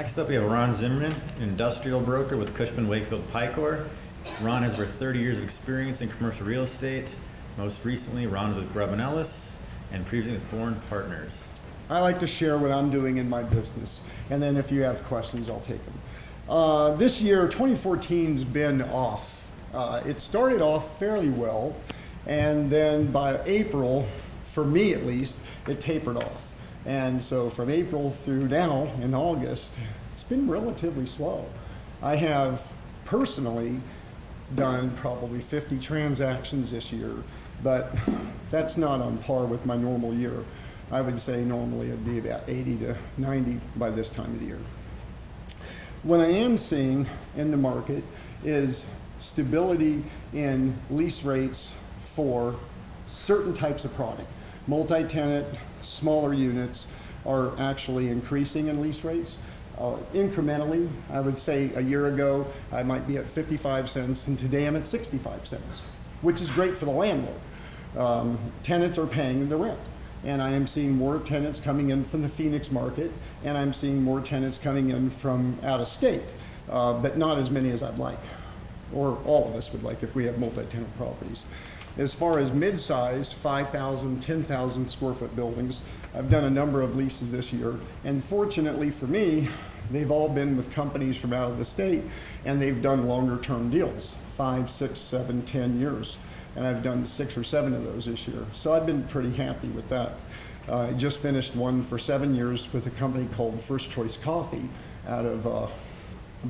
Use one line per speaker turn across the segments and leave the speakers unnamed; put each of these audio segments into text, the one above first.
Next up, we have Ron Zimmerman, industrial broker with Cushman Wakefield Picor. Ron has over 30 years of experience in commercial real estate. Most recently, Ron was with Grubb & Ellis, and previously with Bourne Partners.
I like to share what I'm doing in my business, and then if you have questions, I'll take them. This year, 2014's been off. It started off fairly well, and then by April, for me at least, it tapered off. And so from April through now in August, it's been relatively slow. I have personally done probably 50 transactions this year, but that's not on par with my normal year. I would say normally it'd be about 80 to 90 by this time of the year. What I am seeing in the market is stability in lease rates for certain types of product. Multi-tenant, smaller units are actually increasing in lease rates. Incrementally, I would say a year ago, I might be at 55 cents, and today I'm at 65 cents, which is great for the landlord. Tenants are paying the rent, and I am seeing more tenants coming in from the Phoenix market, and I'm seeing more tenants coming in from out of state, but not as many as I'd like, or all of us would like if we have multi-tenant properties. As far as mid-size, 5,000, 10,000 square foot buildings, I've done a number of leases this year, and fortunately for me, they've all been with companies from out of the state, and they've done longer term deals, 5, 6, 7, 10 years. And I've done 6 or 7 of those this year. So I've been pretty happy with that. I just finished one for 7 years with a company called First Choice Coffee out of, I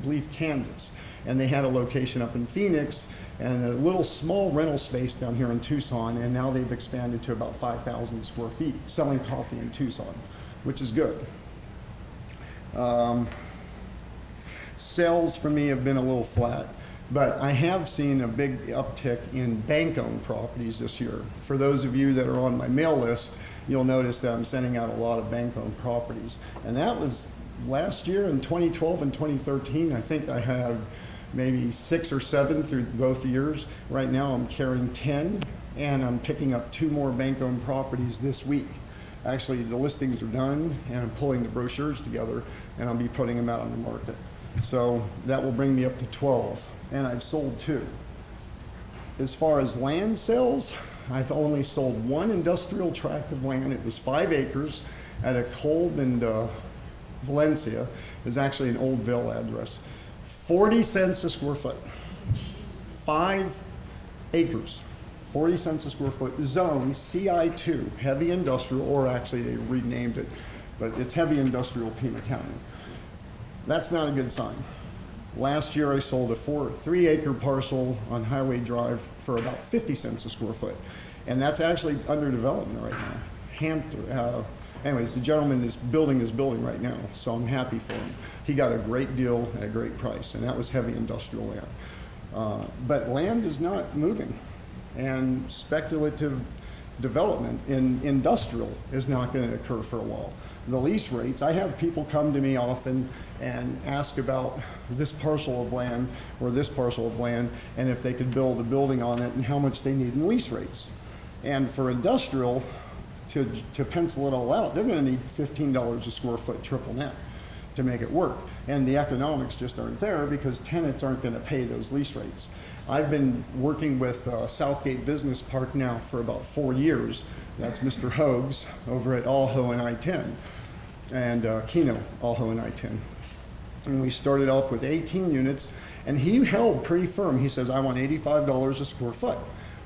believe, Kansas. And they had a location up in Phoenix and a little small rental space down here in Tucson, and now they've expanded to about 5,000 square feet, selling coffee in Tucson, which is good. Sales for me have been a little flat, but I have seen a big uptick in bank-owned properties this year. For those of you that are on my mail list, you'll notice that I'm sending out a lot of bank-owned properties. And that was last year in 2012 and 2013, I think I had maybe 6 or 7 through both years. Right now I'm carrying 10, and I'm picking up 2 more bank-owned properties this week. Actually, the listings are done, and I'm pulling the brochures together, and I'll be putting them out on the market. So that will bring me up to 12, and I've sold 2. As far as land sales, I've only sold 1 industrial tract of land. It was 5 acres at a Kolb in Valencia. It's actually an Old Ville address. 40 cents a square foot. 5 acres. 40 cents a square foot, zone CI2, heavy industrial, or actually they renamed it, but it's heavy industrial Pima County. That's not a good sign. Last year I sold a 3-acre parcel on Highway Drive for about 50 cents a square foot, and that's actually under development right now. Anyways, the gentleman is building his building right now, so I'm happy for him. He got a great deal at a great price, and that was heavy industrial land. But land is not moving, and speculative development in industrial is not going to occur for a while. The lease rates, I have people come to me often and ask about this parcel of land or this parcel of land, and if they could build a building on it and how much they need in lease rates. And for industrial, to pencil it all out, they're going to need $15 a square foot triple net to make it work. And the economics just aren't there because tenants aren't going to pay those lease rates. I've been working with Southgate Business Park now for about 4 years. That's Mr. Hogues over at Alho and I-10, and Keno, Alho and I-10. And we started off with 18 units, and he held pretty firm. He says, I want $85 a square foot.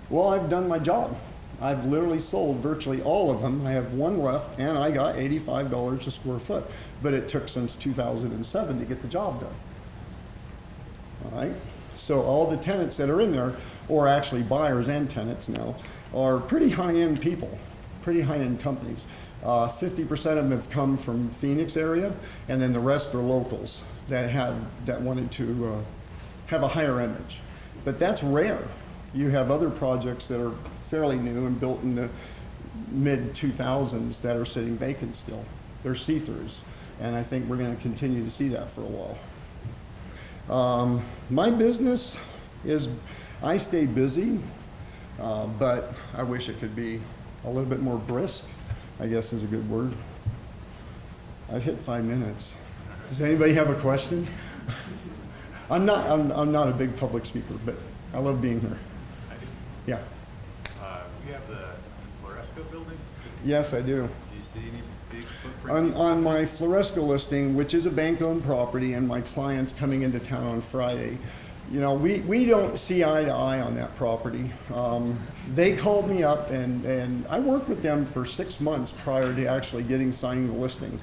Well, I've done my job. I've literally sold virtually all of them. I have 1 left, and I got $85 a square foot. But it took since 2007 to get the job done. All right? So all the tenants that are in there, or actually buyers and tenants now, are pretty high-end people, pretty high-end companies. 50% of them have come from Phoenix area, and then the rest are locals that wanted to have a higher image. But that's rare. You have other projects that are fairly new and built in the mid-2000s that are sitting vacant still. They're see-throughs, and I think we're going to continue to see that for a while. My business is, I stay busy, but I wish it could be a little bit more brisk, I guess is a good word. I've hit 5 minutes. Does anybody have a question? I'm not a big public speaker, but I love being here.
I do.
Yeah.
We have the Floresco buildings.
Yes, I do.
Do you see any big footprint?
On my Floresco listing, which is a bank-owned property, and my client's coming into town on Friday, you know, we don't see eye to eye on that property. They called me up, and I worked with them for 6 months prior to actually signing the listing.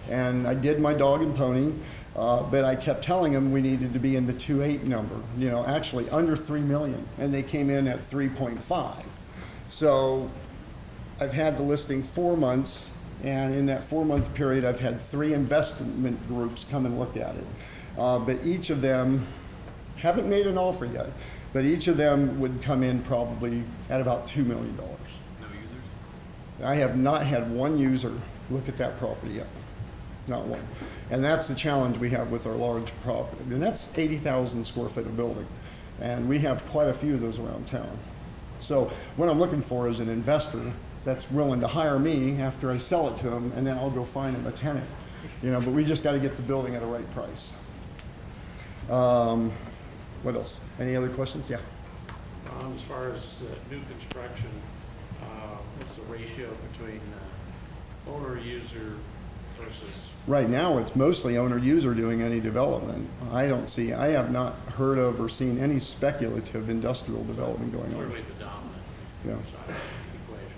And I did my dog and pony, but I kept telling them we needed to be in the 2.8 number, you know, actually under 3 million, and they came in at 3.5. So I've had the listing 4 months, and in that 4-month period, I've had 3 investment groups come and look at it. But each of them haven't made an offer yet, but each of them would come in probably at about $2 million.
No users?
I have not had one user look at that property yet, not one. And that's the challenge we have with our large property. And that's 80,000 square foot of building. And we have quite a few of those around town. So what I'm looking for is an investor that's willing to hire me after I sell it to them, and then I'll go find him a tenant. You know, but we just got to get the building at the right price. What else? Any other questions? Yeah.
As far as new construction, what's the ratio between owner, user versus?
Right now, it's mostly owner-user doing any development. I have not heard of or seen any speculative industrial development going on.
Clearly the dominant
Yeah.
side of the equation.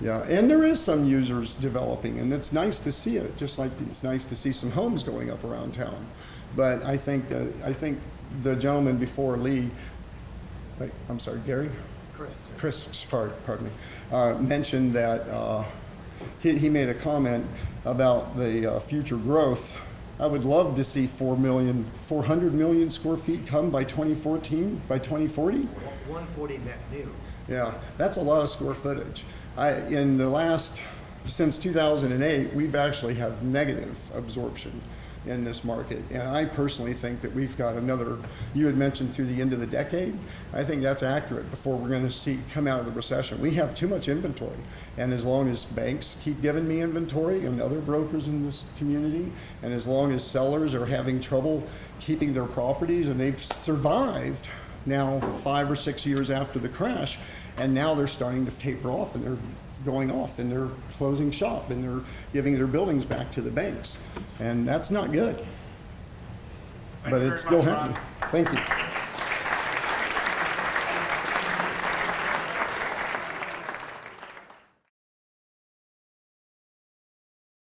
Yeah, and there is some users developing, and it's nice to see it, just like it's nice to see some homes going up around town. But I think the gentleman before Lee, wait, I'm sorry, Gary? Chris, pardon me, mentioned that he made a comment about the future growth. I would love to see 400 million square feet come by 2040.
140 net new.
Yeah, that's a lot of square footage. Since 2008, we've actually had negative absorption in this market. And I personally think that we've got another, you had mentioned through the end of the decade, I think that's accurate before we're going to come out of the recession. We have too much inventory. And as long as banks keep giving me inventory and other brokers in this community, and as long as sellers are having trouble keeping their properties, and they've survived now 5 or 6 years after the crash, and now they're starting to taper off, and they're going off, and they're closing shop, and they're giving their buildings back to the banks. And that's not good. But it's still happening. Thank you.